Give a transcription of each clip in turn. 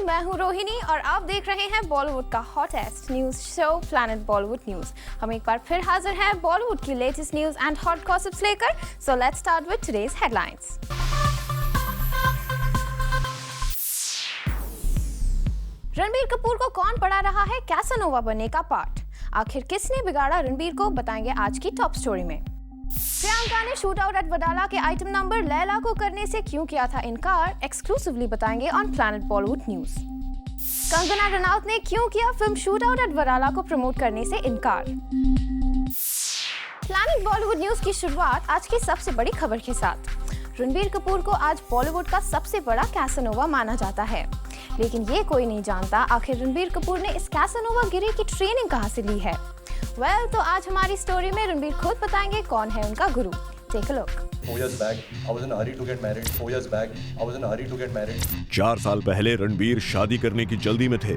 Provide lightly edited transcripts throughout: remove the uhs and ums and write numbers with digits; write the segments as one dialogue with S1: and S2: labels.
S1: मैं हूं रोहिणी और आप देख रहे हैं बॉलीवुड का hottest news show planet Bollywood news. हम एक बार फिर हाजिर हैं बॉलीवुड की latest news and hot gossips लेकर। So let's start with today's headlines. Ranbir Kapoor को कौन पढ़ा रहा है कैसानोवा बनने का पाठ? आखिर किसने बिगाड़ा रणबीर को, बताएंगे आज की टॉप स्टोरी में। प्रियंका ने शूट आउट एट वडाला के आइटम नंबर लैला को करने से क्यों किया था इनकार, एक्सक्लूसिवली बताएंगे on planet Bollywood news. Kangana Ranaut ने क्यों किया film shootout at Wadala को प्रमोट करने से इनकार। प्लैनेट बॉलीवुड न्यूज की शुरुआत आज की सबसे बड़ी खबर के साथ। रणबीर कपूर को आज बॉलीवुड का सबसे बड़ा कैसानोवा माना जाता है, लेकिन ये कोई नहीं जानता आखिर रणबीर कपूर ने इस कैसानोवा गिरी की ट्रेनिंग कहां से ली है। तो आज हमारी स्टोरी में रणबीर खुद बताएंगे कौन है उनका गुरु। Take a look.
S2: 4 years back, I was in a hurry to get married. 4 years back, I was in a hurry to get married.
S3: 4 साल पहले रणबीर शादी करने की जल्दी में थे।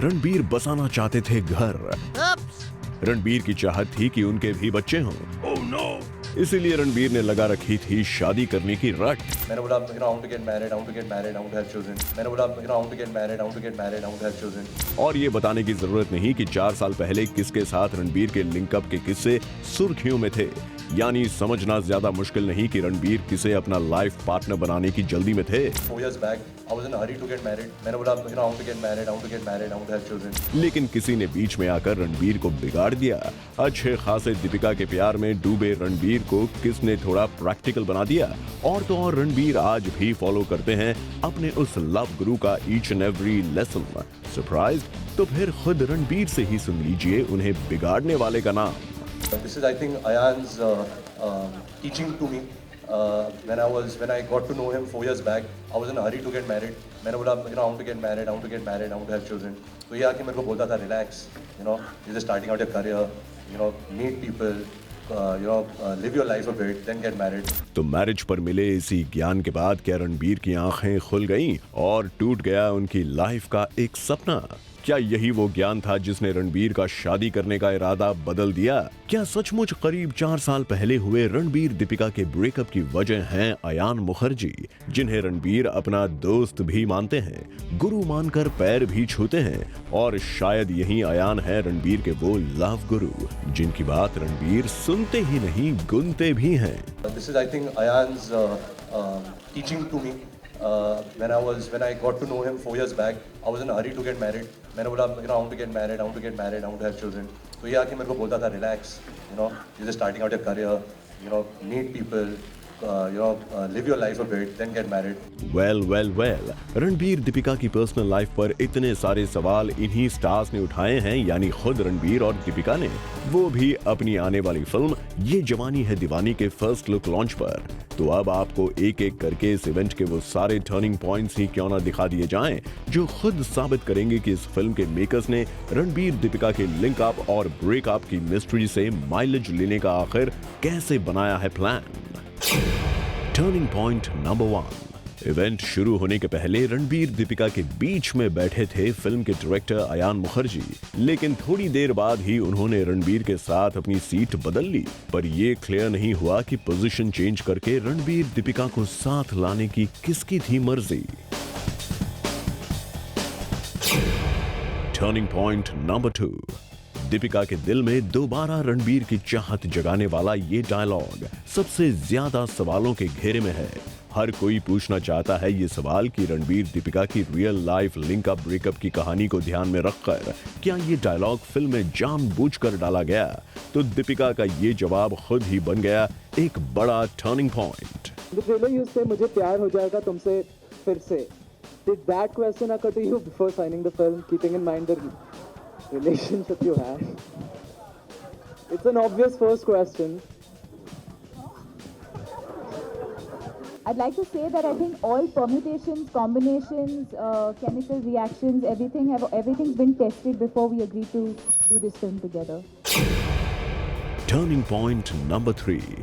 S3: रणबीर बसाना चाहते थे घर। रणबीर की चाहत थी कि उनके भी बच्चे हों। Oh no! इसीलिए रणबीर ने लगा रखी थी शादी करने की रट।
S2: मैंने बोला, I want to get married, I want to get married, I want to have children. मैंने बोला, I want to get married, I want to get married, I want to have children.
S3: और ये बताने की जरूरत नहीं कि 4 साल पहले किसके साथ रणबीर के लिंकअप के किस्से सुर्खियों में थे। यानी समझना ज्यादा मुश्किल नहीं कि रणबीर किसे अपना लाइफ पार्टनर बनाने की जल्दी में थे।
S2: 4 years back, I was in a hurry to get married. मैंने बोला, I want to get married, I want to get married, I want to have children.
S3: लेकिन किसी ने बीच में आकर रणबीर को बिगाड़ दिया। अच्छे खासे दीपिका के प्यार में डूबे रणबीर को किसने थोड़ा प्रैक्टिकल बना दिया। और तो और रणबीर आज भी फॉलो करते हैं अपने उस लव गुरु का each and every lesson. Surprise? तो फिर खुद रणबीर से ही सुन लीजिए उन्हें बिगाड़ने वाले का नाम।
S2: This is, I think, Ayan's teaching to me. When I got to know him 4 years back, I was in a hurry to get married. मैंने बोला, I want to get married, I want to get married, I want to have children. तो ये आके मेरे को बोलता था, relax, you're just starting out your career, meet people, live your life a bit, then get married.
S3: तो marriage पर मिले इसी ज्ञान के बाद क्या रणबीर की आंखें खुल गईं और टूट गया उनकी लाइफ का एक सपना? क्या यही वो ज्ञान था जिसने रणबीर का शादी करने का इरादा बदल दिया? क्या सचमुच करीब 4 साल पहले हुए रणबीर दीपिका के ब्रेकअप की वजह हैं अयान मुखर्जी, जिन्हें रणबीर अपना दोस्त भी मानते हैं, गुरु मानकर पैर भी छूते हैं, और शायद यही अयान है रणबीर के वो लव गुरु जिनकी बात रणबीर सुनते ही नहीं गुनते भी हैं।
S2: This is, I think, Ayan's teaching to me. When I got to know him 4 years back, I was in a hurry to get married. मैंने बोला, I want to get married, I want to get married, I want to have children. तो ये आके मेरे को बोलता था, relax, you're just starting out your career, meet people, live your life a bit, then get married.
S3: Well, Ranbir Deepika की personal life पर इतने सारे सवाल इन्हीं स्टार्स ने उठाए हैं, यानी खुद रणबीर और दीपिका ने, वो भी अपनी आने वाली फिल्म ये जवानी है दीवानी के फर्स्ट लुक लॉन्च पर। तो अब आपको एक एक करके इस इवेंट के वो सारे टर्निंग पॉइंट्स ही क्यों ना दिखा दिए जाएं, जो खुद साबित करेंगे कि इस फिल्म के मेकर्स ने रणबीर दीपिका के लिंक अप और ब्रेकअप की मिस्ट्री से माइलेज लेने का आखिर कैसे बनाया है plan. Turning point number 1। Event शुरू होने के पहले रणबीर दीपिका के बीच में बैठे थे फिल्म के डायरेक्टर अयान मुखर्जी, लेकिन थोड़ी देर बाद ही उन्होंने रणबीर के साथ अपनी सीट बदल ली। पर यह क्लियर नहीं हुआ कि पोजीशन चेंज करके रणबीर दीपिका को साथ लाने की किसकी थी मर्जी। Turning point number 2। दीपिका के दिल में दोबारा रणबीर की चाहत जगाने वाला ये डायलॉग सबसे ज्यादा सवालों के घेरे में है। हर कोई पूछना चाहता है ये सवाल कि रणबीर दीपिका की रियल लाइफ लिंकअप ब्रेकअप की कहानी को ध्यान में रखकर क्या ये डायलॉग फिल्म में जानबूझकर डाला गया? तो दीपिका का ये जवाब खुद ही बन गया एक बड़ा टर्निंग पॉइंट।
S4: मुझे प्यार हो जाएगा तुमसे फिर से। Did that question occur to you before signing the film, keeping in mind the relationship you have? It's an obvious first question.
S5: I'd like to say that I think all permutations, combinations, chemical reactions, everything's been tested before we agreed to do this film together.
S3: Turning point number 3।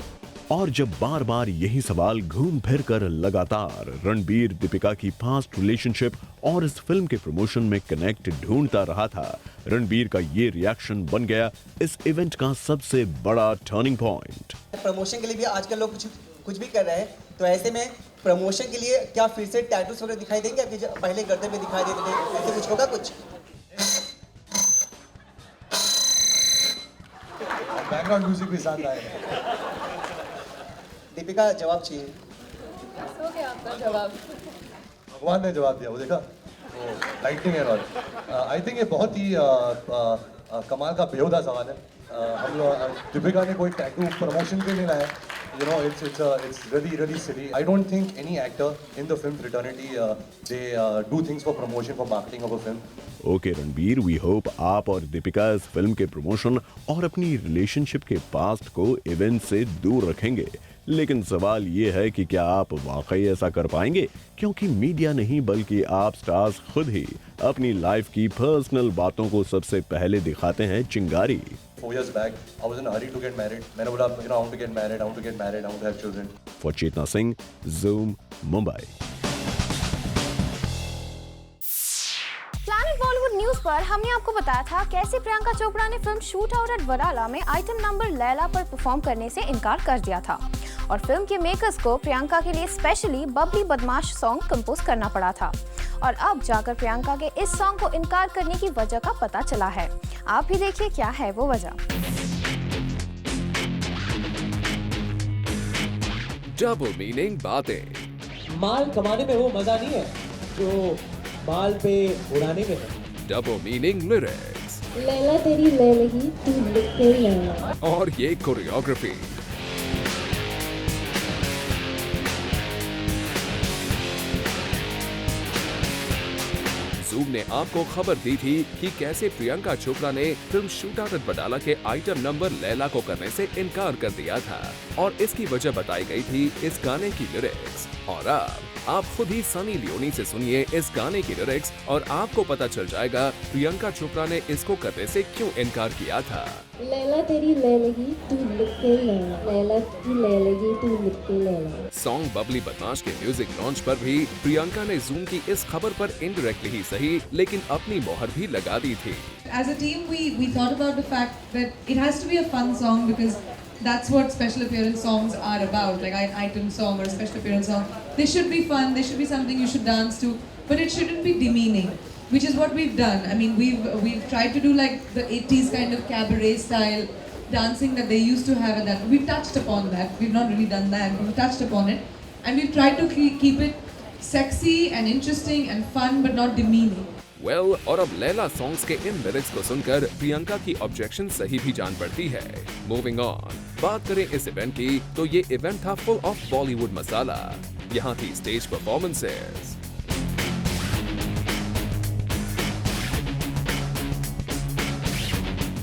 S3: और जब बार बार यही सवाल घूम फिर कर लगातार रणबीर दीपिका की past relationship और इस फिल्म के प्रमोशन में कनेक्ट ढूंढता रहा था, रणबीर का ये रिएक्शन बन गया इस इवेंट का सबसे बड़ा टर्निंग पॉइंट।
S6: प्रमोशन के लिए भी आजकल लोग कुछ कुछ भी कर रहे हैं, तो ऐसे में प्रमोशन के लिए क्या फिर से टैटूज वगैरह दिखाई देंगे आपके जो पहले गर्दन पे दिखाई देते थे, ऐसे कुछ होगा कुछ?
S2: बैकग्राउंड म्यूजिक भी साथ आएगा।
S6: दीपिका जवाब चाहिए।
S5: हो गया आपका जवाब।
S2: भगवान ने जवाब दिया, वो देखा, lighting and all. I think ये बहुत ही कमाल का बेहुदा सवाल है। हम लोग दीपिका ने कोई टैटू प्रमोशन के लिए लाया। You know, it's really silly. I don't think any actor in the film Fraternity they do things for promotion, for marketing of a film.
S3: Okay Ranbir, we hope आप और दीपिका इस फिल्म के प्रमोशन और अपनी relationship के पास्ट को event से दूर रखेंगे। लेकिन सवाल ये है कि क्या आप वाकई ऐसा कर पाएंगे, क्योंकि मीडिया नहीं बल्कि आप स्टार्स खुद ही अपनी लाइफ की पर्सनल बातों को सबसे पहले दिखाते हैं चिंगारी।
S2: 4 years back, I was in a hurry to get married. मैंने बोला, I want to get married, I want to get married, I want to have children.
S3: For Chetna Singh, Zoom, Mumbai.
S1: Planet Bollywood news पर हमने आपको बताया था कैसे प्रियंका चोपड़ा ने film shootout at Wadala में आइटम नंबर लैला पर परफॉर्म करने से इनकार कर दिया था और फिल्म के मेकर्स को प्रियंका के लिए स्पेशली बबली बदमाश सॉन्ग कंपोज करना पड़ा था। और अब जाकर प्रियंका के इस सॉन्ग को इनकार करने की वजह का पता चला है। आप भी देखिए क्या है वो वजह।
S7: डबल मीनिंग बातें।
S4: माल कमाने में वो मजा नहीं है जो माल पे उड़ाने में है।
S7: Double meaning lyrics.
S5: लैला तेरी लैलगी तू लिख के लैला।
S7: और ये कोरियोग्राफी। जूम ने आपको खबर दी थी कि कैसे प्रियंका चोपड़ा ने film shootout at Wadala के आइटम नंबर लैला को करने से इनकार कर दिया था और इसकी वजह बताई गई थी इस गाने की लिरिक्स। और अब आप खुद ही सनी लियोनी से सुनिए इस गाने की लिरिक्स और आपको पता चल जाएगा प्रियंका चोपड़ा ने इसको करने से क्यों इनकार किया था।
S5: लैला तेरी लैलगी तू लिख के लैला। लैला की लैलगी तू लिख के लैला।
S7: सॉन्ग बबली बदमाश के म्यूजिक लॉन्च पर भी प्रियंका ने जूम की इस खबर पर इनडायरेक्टली ही सही लेकिन अपनी मोहर भी लगा दी थी।
S8: As a team, we thought about the fact that it has to be a fun song because that's what special appearance songs are about, like an item song or a special appearance song. They should be fun, they should be something you should dance to, but it shouldn't be demeaning, which is what we've done. I mean, we've tried to do like the 80s kind of cabaret style dancing that they used to have at that. We've touched upon that. We've not really done that. We've touched upon it, and we've tried to keep it sexy and interesting and fun, but not demeaning.
S7: और अब Laila songs के इन lyrics को सुनकर प्रियंका की objection सही भी जान पड़ती है। मूविंग ऑन, बात करें इस इवेंट की तो ये इवेंट था फुल ऑफ बॉलीवुड मसाला। यहाँ थी स्टेज परफॉर्मेंसेस,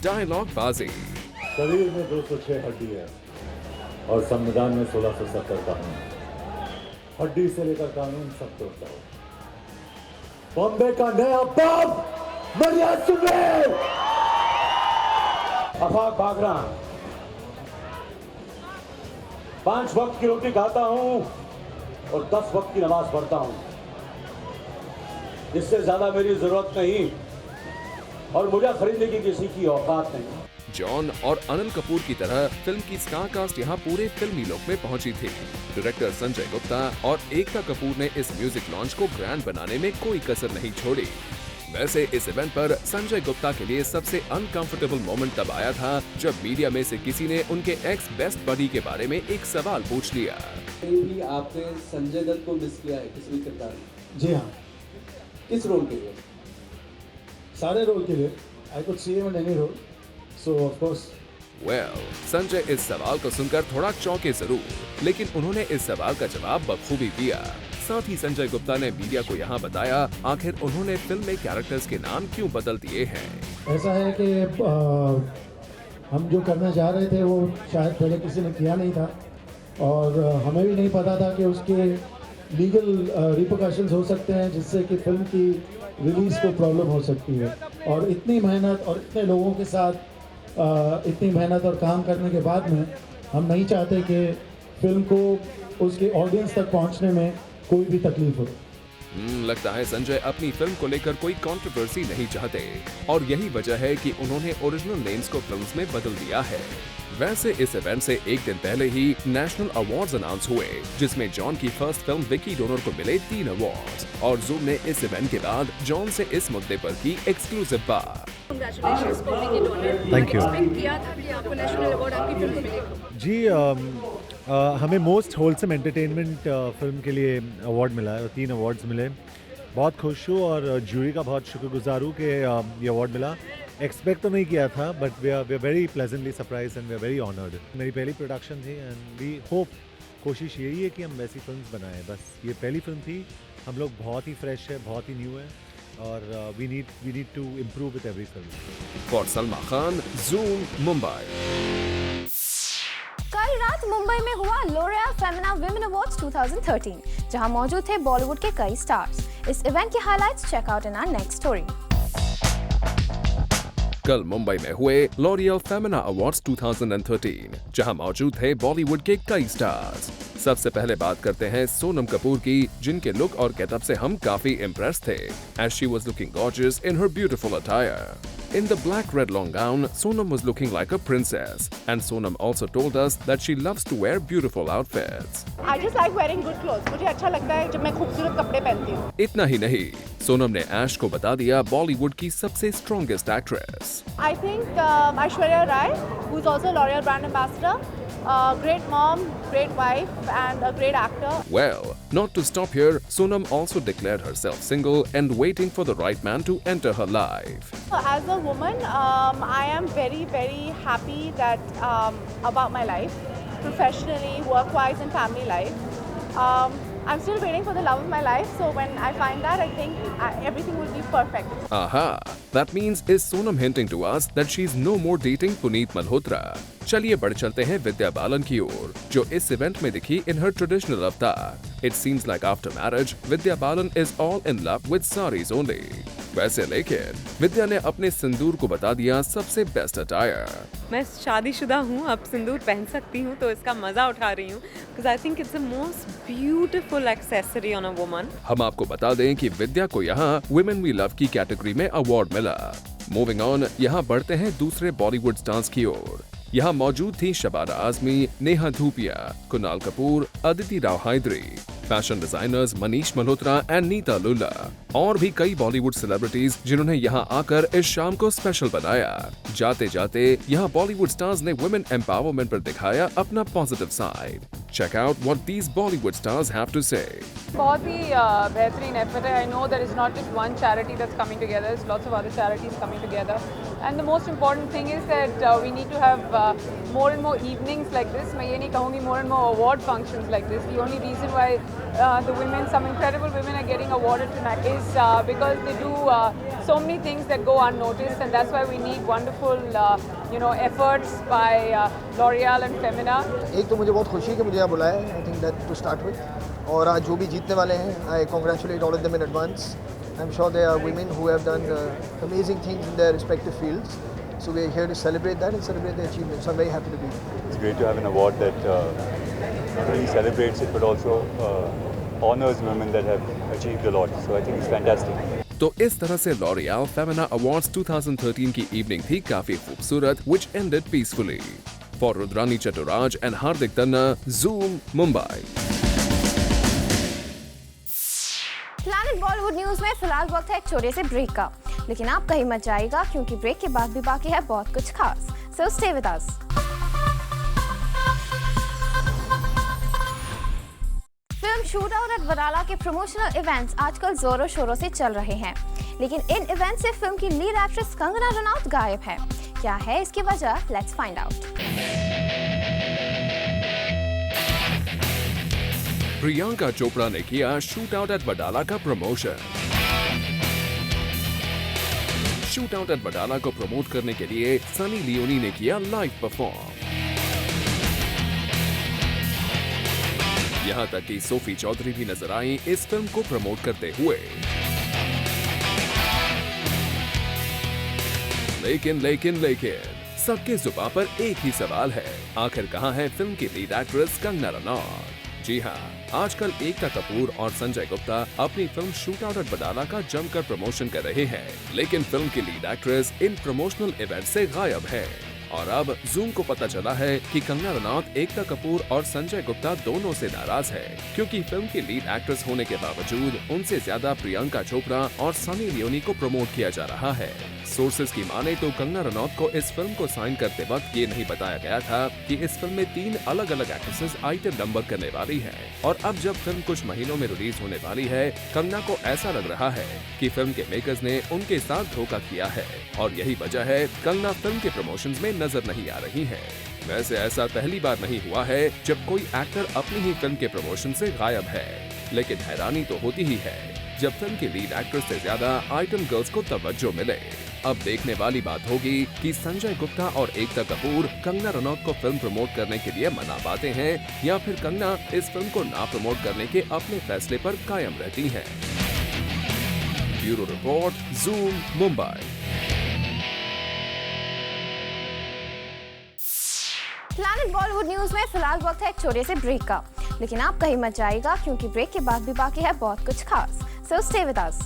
S7: डायलॉग बाजी।
S9: शरीर में 206 हड्डी है और संविधान में 1670 कानून। हड्डी से लेकर कानून सब तोड़ता है। बॉम्बे का नया बाप मरिया सुबह अफाक बागरा 5 वक्त की रोटी खाता हूं और 10 वक्त की नमाज पढ़ता हूं। इससे ज्यादा मेरी जरूरत नहीं और मुझे खरीदने की किसी की औकात नहीं।
S7: जॉन और अनिल कपूर की तरह फिल्म की स्टार कास्ट यहाँ पूरे फिल्मी लुक में पहुंची थी। डायरेक्टर संजय गुप्ता और एकता कपूर ने इस म्यूजिक लॉन्च को ग्रैंड बनाने में कोई कसर नहीं छोड़ी। वैसे इस इवेंट पर संजय गुप्ता के लिए सबसे अनकंफर्टेबल मोमेंट तब आया था जब मीडिया में से किसी ने उनके एक्स बेस्ट बडी के बारे में एक सवाल पूछ लिया।
S4: भी आपने संजय दत्त को मिस किया है किसी भी किरदार में?
S9: जी हाँ।
S4: किस रोल के लिए?
S9: सारे रोल के लिए। I could see him in any role, so of course.
S7: Sanjay इस सवाल को सुनकर थोड़ा चौंके जरूर, लेकिन उन्होंने इस सवाल का जवाब बखूबी दिया। साथ ही संजय गुप्ता ने मीडिया को यहाँ बताया आखिर उन्होंने फिल्म में कैरेक्टर्स के नाम क्यों बदल दिए हैं।
S9: ऐसा है कि हम जो करना चाह रहे थे वो शायद पहले किसी ने किया नहीं था और हमें भी नहीं पता था कि उसके लीगल रिपरकशंस हो सकते हैं जिससे कि फिल्म की रिलीज को प्रॉब्लम हो सकती है। और इतनी मेहनत और इतने लोगों के साथ इतनी मेहनत और काम करने के बाद में हम नहीं चाहते कि फिल्म को उसके ऑडियंस तक पहुंचने में कोई भी तकलीफ हो।
S7: लगता है संजय अपनी फिल्म को लेकर कोई कंट्रोवर्सी नहीं चाहते और यही वजह है कि उन्होंने ओरिजिनल नेम्स को फिल्म्स में बदल दिया है। वैसे इस इवेंट से एक दिन पहले ही नेशनल अवार्ड्स अनाउंस हुए, जिसमें जॉन की फर्स्ट फिल्म विकी डोनर को मिले 3 अवार्ड्स, और जूम ने इस इवेंट के बाद जॉन से इस मुद्दे पर की एक्सक्लूसिव बात।
S10: थैंक यू
S1: किया था कि आपको नेशनल अवार्ड आपकी फिल्म को मिलेगा?
S10: जी, हमें मोस्ट होलसम एंटरटेनमेंट फिल्म के लिए अवार्ड मिला है और 3 अवार्ड्स मिले। बहुत खुश हूँ और जूरी का बहुत शुक्रगुजार हूँ कि ये अवार्ड मिला। एक्सपेक्ट तो नहीं किया था, but we are very pleasantly surprise and we are very honoured. मेरी पहली प्रोडक्शन थी एंड वी होप, कोशिश यही है कि हम वैसी फिल्म्स बनाएं। बस ये पहली फिल्म थी, हम लोग बहुत ही फ्रेश है, बहुत ही न्यू है और we need to improve with every film.
S7: For Salma Khan, Zoom, Mumbai.
S1: कल रात मुंबई में हुआ लॉरियल फेमिना विमेन अवार्ड्स 2013, जहां मौजूद थे बॉलीवुड के कई स्टार्स। इस इवेंट के highlights check out in our next story.
S7: कल मुंबई में हुए लॉरियल फेमिना अवार्ड्स 2013, जहां मौजूद थे बॉलीवुड के कई स्टार्स। सबसे पहले बात करते हैं सोनम कपूर की, जिनके लुक और गेटअप से हम काफी इम्प्रेस थे, as she was looking gorgeous in her beautiful attire. In the black red long gown, Sonam was looking like a princess, and Sonam also told us that she loves to wear beautiful outfits.
S11: I just like wearing good clothes. मुझे अच्छा लगता है जब मैं खूबसूरत कपड़े पहनती हूँ।
S7: इतना ही नहीं, सोनम ने ऐश को बता दिया बॉलीवुड की सबसे strongest actress.
S11: I think Aishwarya Rai, who is also L'Oreal brand ambassador, great mom, great wife, and a great actor.
S7: Well, not to stop here, Sonam also declared herself single and waiting for the right man to enter her life.
S11: As a woman, I am very, very happy that about my life, professionally, work-wise, and family life. I'm still waiting for the love of my life, so when I find that, I think everything will be perfect.
S7: Aha, that means is Sonam hinting to us that she's no more dating Puneet Malhotra? चलिए बढ़ चलते हैं विद्या बालन की ओर, जो इस event में दिखी in her traditional avatar. It seems like after marriage, Vidya Balan is all in love with sarees only. वैसे लेकिन विद्या ने अपने सिंदूर को बता दिया सबसे बेस्ट अटायर।
S12: मैं शादीशुदा हूँ, अब सिंदूर पहन सकती हूँ, तो इसका मजा उठा रही हूँ, because I think it's the most beautiful accessory on a woman.
S7: हम आपको बता दें कि विद्या को यहाँ Women We Love की कैटेगरी में अवार्ड मिला। मूविंग ऑन, यहाँ बढ़ते हैं दूसरे बॉलीवुड स्टार्स की ओर। यहाँ मौजूद थी Shabana Azmi, Neha Dhupia, Kunal Kapoor, Aditi Rao Hydari, fashion designers Manish Malhotra and Neeta Lulla, और भी कई बॉलीवुड सेलिब्रिटीज जिन्होंने यहाँ आकर इस शाम को स्पेशल बनाया। जाते जाते यहाँ बॉलीवुड स्टार्स ने वुमेन एम्पावरमेंट पर दिखाया अपना positive side. Check out what these Bollywood stars have to say.
S13: बहुत ही बेहतरीन एफर्ट है। I know there is not just one charity that's coming together. There's lots of other charities coming together. And the most important thing is that we need to have more and more evenings like this. मैं ये नहीं कहूँगी more and more award functions like this. The only reason why the women, some incredible women are getting awarded tonight is because they do so many things that go unnoticed, and that's why we need wonderful efforts by L'Oreal and Femina.
S14: एक तो मुझे बहुत खुशी है कि मुझे यहाँ बुलाया है, I think that to start with, और आज जो भी जीतने वाले हैं, I congratulate all of them in advance. I am sure they are women who have done amazing things in their respective fields, so we are here to celebrate that and celebrate their achievements. So I'm very happy to be here.
S15: It's great to have an award that not only celebrates it but also honors women that have achieved a lot. So I think it's fantastic.
S7: तो इस तरह से L'Oréal Femina awards 2013 की evening थी काफी खूबसूरत, which ended peacefully. For Rudrani चटुराज and Hardik Tanna, Zoom, Mumbai.
S1: Planet Bollywood news में फिलहाल वक्त है एक छोटे से ब्रेक का, लेकिन आप कहीं मत जाइएगा क्योंकि ब्रेक के बाद भी बाकी है बहुत कुछ खास। So stay with us. Film shootout at Wadala के प्रमोशनल इवेंट्स आजकल जोरों शोरों से चल रहे हैं, लेकिन इन इवेंट से फिल्म की लीड एक्ट्रेस कंगना रनौत गायब है। क्या है इसकी वजह? Let's find out.
S7: Priyanka Chopra ने किया शूट आउट एट वडाला का promotion. Shoot out at Wadala को प्रमोट करने के लिए सनी लियोनी ने किया लाइव परफॉर्म। यहां तक कि सोफी चौधरी भी नजर आई इस फिल्म को प्रमोट करते हुए। लेकिन सबके जुबान पर एक ही सवाल है, आखिर कहां है फिल्म की लीड एक्ट्रेस कंगना रनौत? जी हां, आजकल एकता कपूर और संजय गुप्ता अपनी film shootout at Wadala का जमकर प्रमोशन कर रहे हैं, लेकिन फिल्म की lead actress in promotional event से गायब है। और अब जूम को पता चला है कि कंगना रनौत एकता कपूर और संजय गुप्ता दोनों से नाराज है, क्योंकि फिल्म की लीड एक्ट्रेस होने के बावजूद उनसे ज्यादा प्रियंका चोपड़ा और सनी लियोनी को प्रमोट किया जा रहा है। सोर्सेज की माने तो कंगना रनौत को इस फिल्म को साइन करते वक्त ये नहीं बताया गया था कि इस फिल्म में 3 अलग अलग एक्ट्रेसेस आइटम नंबर करने वाली हैं। और अब जब फिल्म कुछ महीनों में रिलीज होने वाली है, कंगना को ऐसा लग रहा है कि फिल्म के मेकर्स ने उनके साथ धोखा किया है और यही वजह है कंगना फिल्म के प्रमोशंस में नजर नहीं आ रही है। वैसे ऐसा पहली बार नहीं हुआ है जब कोई एक्टर अपनी ही फिल्म के प्रमोशन से गायब है, लेकिन हैरानी तो होती ही है जब फिल्म की लीड एक्ट्रेस से ज्यादा आइटम गर्ल्स को तवज्जो मिले। अब देखने वाली बात होगी कि संजय गुप्ता और एकता कपूर कंगना रनौत को फिल्म प्रमोट करने के लिए मना पाते हैं या फिर कंगना इस फिल्म को ना प्रमोट करने के अपने फैसले पर कायम रहती हैं। Bureau report, zoom, Mumbai.
S1: Planet Bollywood news में फिलहाल वक्त है एक छोटे से ब्रेक का, लेकिन आप कहीं मत जाइएगा क्योंकि ब्रेक के बाद भी बाकी है बहुत कुछ खास। So stay with us.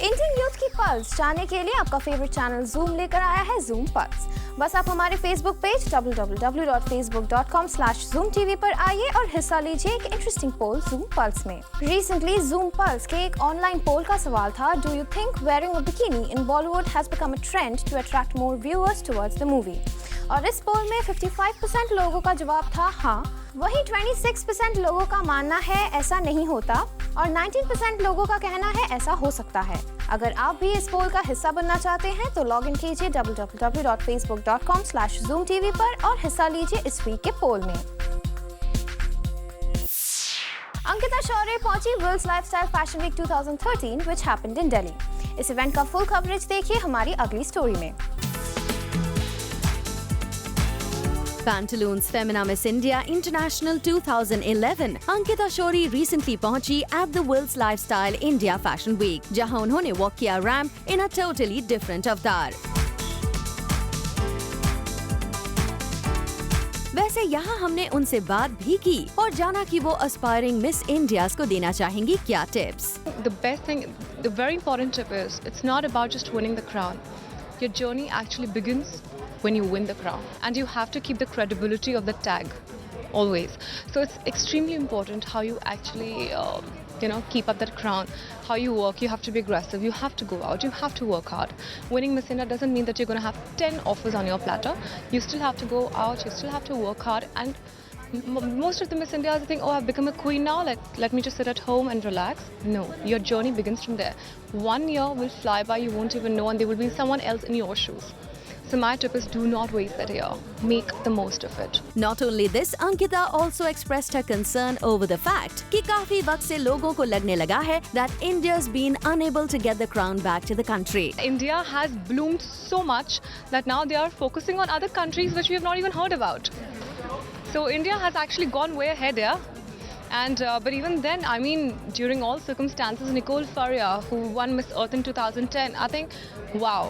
S1: Indian youth की पल्स जानने के लिए आपका फेवरेट चैनल जूम लेकर आया है जूम पल्स। बस आप हमारे फेसबुक पेज www.facebook.com/zoomtv पर आइए और हिस्सा लीजिए एक इंटरेस्टिंग पोल जूम पल्स में। रिसेंटली जूम पल्स के एक ऑनलाइन पोल का सवाल था, do you think wearing a bikini in Bollywood has become a trend to attract more viewers towards the movie? और इस पोल में 55% लोगों का जवाब था हाँ, वहीं 26% लोगों का मानना है ऐसा नहीं होता और 19% लोगों का कहना है ऐसा हो सकता है। अगर आप भी इस पोल का हिस्सा बनना चाहते हैं तो लॉग इन कीजिए www.facebook.com/zoomtv पर और हिस्सा लीजिए इस वीक के पोल में। अंकिता शौर्य पहुंची world's lifestyle fashion week 2013 which happened in Delhi। इस इवेंट का फुल कवरेज देखिए हमारी अगली स्टोरी में।
S16: Pantaloons Femina Miss India International 2011 Ankita Shauri recently पहुंची at the World's Lifestyle India Fashion Week, जहां उन्होंने वॉक किया ramp in a totally different अवतार। वैसे यहाँ हमने उनसे बात भी की और जाना कि वो aspiring Miss Indias को देना चाहेंगी क्या tips.
S17: The best thing, the very important tip is, it's not about just winning the crown. Your journey actually begins when you win the crown, and you have to keep the credibility of the tag always. So it's extremely important how you actually keep up that crown, how you work. You have to be aggressive, you have to go out, you have to work hard. Winning Miss India doesn't mean that you're going to have 10 offers on your platter. You still have to go out, you still have to work hard. And most of the Miss Indias think, oh, I've become a queen now, let me just sit at home and relax. No, your journey begins from there. 1 year will fly by, you won't even know, and there will be someone else in your shoes. So my tip is, do not waste that year. Make the most of it.
S16: Not only this, Ankita also expressed her concern over the fact कि काफी वक्त से लोगों को लगने लगा है that India's been unable to get the crown back to the country.
S17: India has bloomed so much that now they are focusing on other countries which we have not even heard about. So India has actually gone way ahead here. And but even then, I mean, during all circumstances, Nicole Faria, who won Miss Earth in 2010, I think, wow.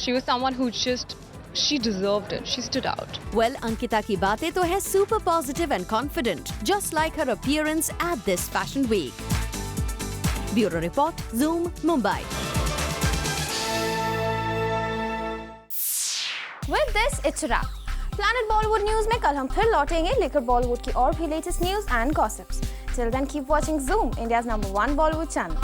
S17: She was someone who she deserved it. She stood out.
S16: Well, Ankita की बातें तो है super positive and confident, just like her appearance at this fashion week. Bureau Report, Zoom, Mumbai.
S1: With this, it's a wrap. Planet Bollywood News में कल हम फिर लौटेंगे लेकर बॉलीवुड की और भी latest news and gossips. Till then, keep watching Zoom, India's #1 Bollywood channel.